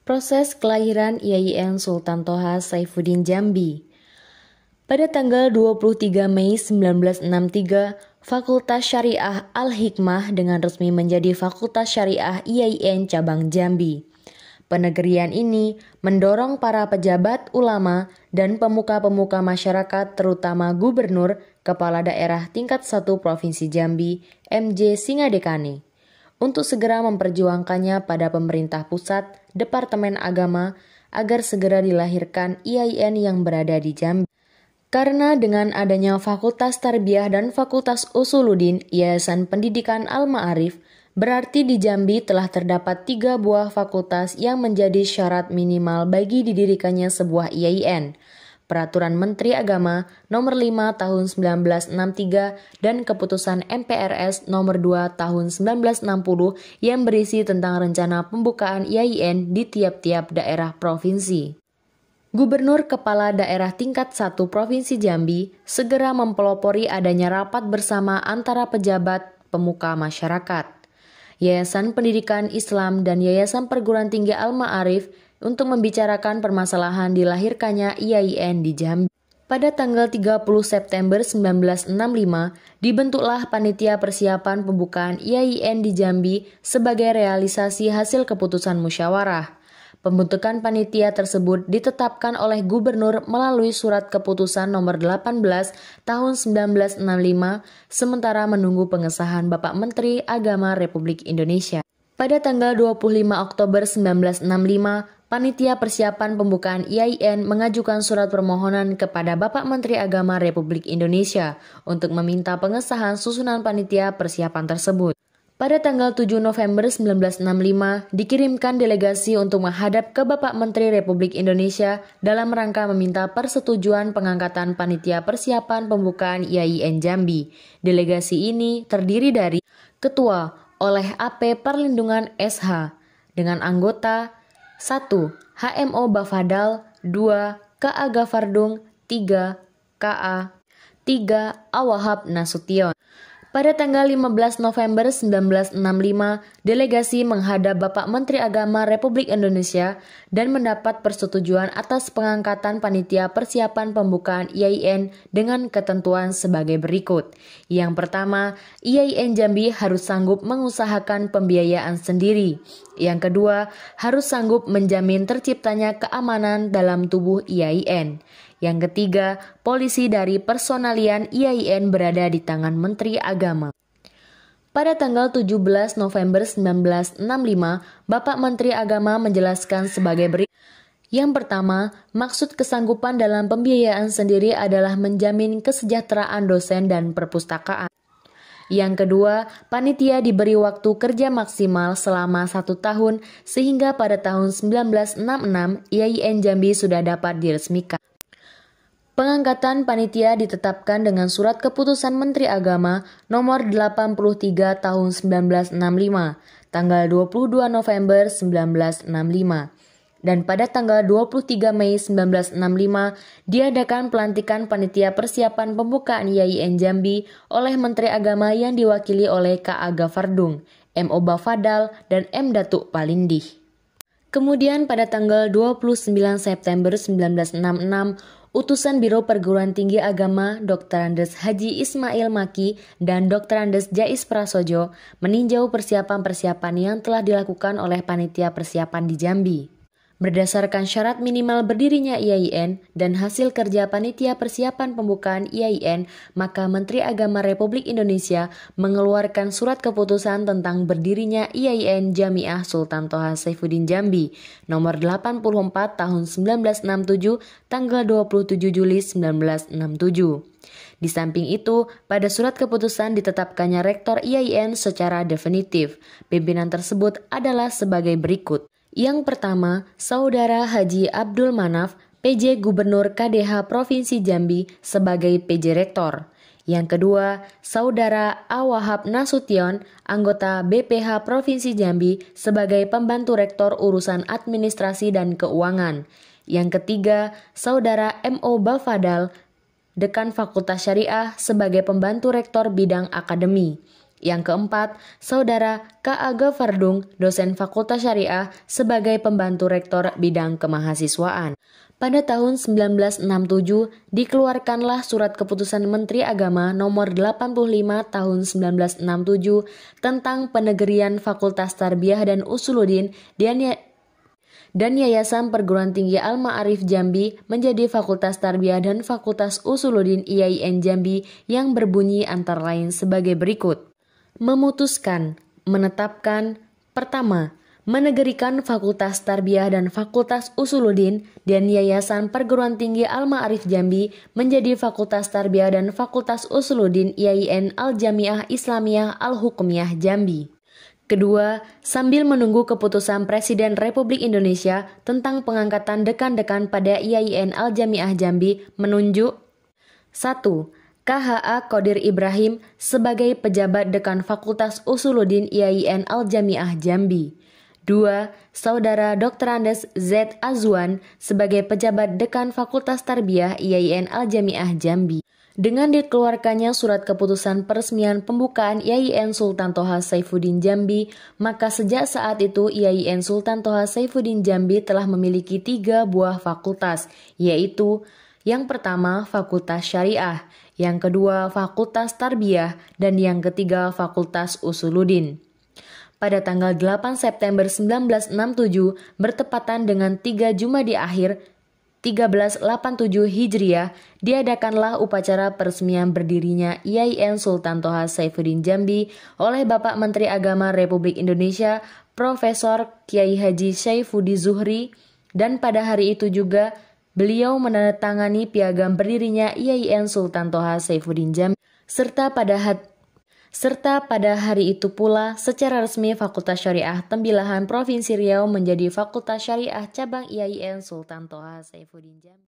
Proses kelahiran IAIN Sultan Toha Saifuddin Jambi. Pada tanggal 23 Mei 1963, Fakultas Syariah Al-Hikmah dengan resmi menjadi Fakultas Syariah IAIN Cabang Jambi. Penegrian ini mendorong para pejabat, ulama, dan pemuka-pemuka masyarakat terutama gubernur, kepala daerah tingkat 1 Provinsi Jambi, MJ Singadekane, untuk segera memperjuangkannya pada pemerintah pusat, Departemen Agama, agar segera dilahirkan IAIN yang berada di Jambi. Karena dengan adanya Fakultas Tarbiyah dan Fakultas Usuluddin, Yayasan Pendidikan Al-Ma'arif, berarti di Jambi telah terdapat 3 buah fakultas yang menjadi syarat minimal bagi didirikannya sebuah IAIN. Peraturan Menteri Agama Nomor 5 Tahun 1963 dan Keputusan MPRS Nomor 2 Tahun 1960 yang berisi tentang rencana pembukaan IAIN di tiap-tiap daerah provinsi. Gubernur Kepala Daerah tingkat 1 Provinsi Jambi segera mempelopori adanya rapat bersama antara pejabat pemuka masyarakat, Yayasan Pendidikan Islam dan Yayasan Perguruan Tinggi Al-Ma'arif untuk membicarakan permasalahan dilahirkannya IAIN di Jambi. Pada tanggal 30 September 1965, dibentuklah Panitia Persiapan Pembukaan IAIN di Jambi sebagai realisasi hasil keputusan musyawarah. Pembentukan panitia tersebut ditetapkan oleh Gubernur melalui Surat Keputusan Nomor 18 Tahun 1965, sementara menunggu pengesahan Bapak Menteri Agama Republik Indonesia. Pada tanggal 25 Oktober 1965, Panitia Persiapan Pembukaan IAIN mengajukan surat permohonan kepada Bapak Menteri Agama Republik Indonesia untuk meminta pengesahan susunan panitia persiapan tersebut. Pada tanggal 7 November 1965, dikirimkan delegasi untuk menghadap ke Bapak Menteri Republik Indonesia dalam rangka meminta persetujuan pengangkatan Panitia Persiapan Pembukaan IAIN Jambi. Delegasi ini terdiri dari Ketua oleh AP Perlindungan SH dengan anggota 1. HMO Bafadal, 2. KA Gafardung, 3. KA, 3. Awahab Nasution. Pada tanggal 15 November 1965, delegasi menghadap Bapak Menteri Agama Republik Indonesia dan mendapat persetujuan atas pengangkatan Panitia Persiapan Pembukaan IAIN dengan ketentuan sebagai berikut. Yang pertama, IAIN Jambi harus sanggup mengusahakan pembiayaan sendiri. Yang kedua, harus sanggup menjamin terciptanya keamanan dalam tubuh IAIN. Yang ketiga, polisi dari personalian IAIN berada di tangan Menteri Agama. Pada tanggal 17 November 1965, Bapak Menteri Agama menjelaskan sebagai berikut. Yang pertama, maksud kesanggupan dalam pembiayaan sendiri adalah menjamin kesejahteraan dosen dan perpustakaan. Yang kedua, panitia diberi waktu kerja maksimal selama 1 tahun sehingga pada tahun 1966 IAIN Jambi sudah dapat diresmikan. Pengangkatan panitia ditetapkan dengan Surat Keputusan Menteri Agama Nomor 83 Tahun 1965, tanggal 22 November 1965. Dan pada tanggal 23 Mei 1965 diadakan pelantikan Panitia Persiapan Pembukaan IAIN Jambi oleh Menteri Agama yang diwakili oleh KA Gafardung, MO Bafadal, dan M Datuk Palindih. Kemudian pada tanggal 29 September 1966, Utusan Biro Perguruan Tinggi Agama Dr. Andes Haji Ismail Maki dan Dr. Andes Jais Prasojo meninjau persiapan-persiapan yang telah dilakukan oleh Panitia Persiapan di Jambi. Berdasarkan syarat minimal berdirinya IAIN dan hasil kerja Panitia Persiapan Pembukaan IAIN, maka Menteri Agama Republik Indonesia mengeluarkan surat keputusan tentang berdirinya IAIN Jamiah Sultan Toha Saifuddin Jambi, nomor 84 tahun 1967, tanggal 27 Juli 1967. Di samping itu, pada surat keputusan ditetapkannya Rektor IAIN secara definitif. Pimpinan tersebut adalah sebagai berikut. Yang pertama, Saudara Haji Abdul Manaf, PJ Gubernur KDH Provinsi Jambi sebagai PJ Rektor. Yang kedua, Saudara Awahab Nasution, anggota BPH Provinsi Jambi sebagai Pembantu Rektor Urusan Administrasi dan Keuangan. Yang ketiga, Saudara MO Bafadal, Dekan Fakultas Syariah sebagai Pembantu Rektor Bidang Akademi. Yang keempat, Saudara K.A. Gafardung, dosen Fakultas Syariah sebagai pembantu rektor bidang kemahasiswaan. Pada tahun 1967, dikeluarkanlah Surat Keputusan Menteri Agama Nomor 85 Tahun 1967 tentang penegerian Fakultas Tarbiyah dan Usuluddin dan Yayasan Perguruan Tinggi Al-Ma'arif Jambi menjadi Fakultas Tarbiyah dan Fakultas Usuluddin IAIN Jambi yang berbunyi antara lain sebagai berikut. Memutuskan, menetapkan, pertama, menegerikan Fakultas Tarbiyah dan Fakultas Usuluddin dan Yayasan Perguruan Tinggi Al-Ma'arif Jambi menjadi Fakultas Tarbiyah dan Fakultas Usuluddin IAIN Al-Jamiah Islamiyah Al-Hukumiyah Jambi. Kedua, sambil menunggu keputusan Presiden Republik Indonesia tentang pengangkatan dekan-dekan pada IAIN Al-Jamiah Jambi menunjuk 1. KHA Qodir Ibrahim sebagai pejabat dekan Fakultas Usuluddin IAIN Al-Jamiah Jambi. 2. Saudara Dr. Andes Z. Azwan sebagai pejabat dekan Fakultas Tarbiyah IAIN Al-Jamiah Jambi. Dengan dikeluarkannya surat keputusan peresmian pembukaan IAIN Sultan Toha Saifuddin Jambi, maka sejak saat itu IAIN Sultan Toha Saifuddin Jambi telah memiliki 3 buah fakultas, yaitu yang pertama Fakultas Syariah, yang kedua Fakultas Tarbiyah, dan yang ketiga Fakultas Usuluddin. Pada tanggal 8 September 1967 bertepatan dengan 3 Jumadi Akhir 1387 Hijriah, diadakanlah upacara peresmian berdirinya IAIN Sultan Toha Saifuddin Jambi oleh Bapak Menteri Agama Republik Indonesia Profesor Kiai Haji Saifuddin Zuhri, dan pada hari itu juga beliau menandatangani piagam berdirinya IAIN Sultan Toha Saifuddin Jambi, serta pada hari itu pula secara resmi Fakultas Syariah Tembilahan Provinsi Riau menjadi Fakultas Syariah Cabang IAIN Sultan Toha Saifuddin Jambi.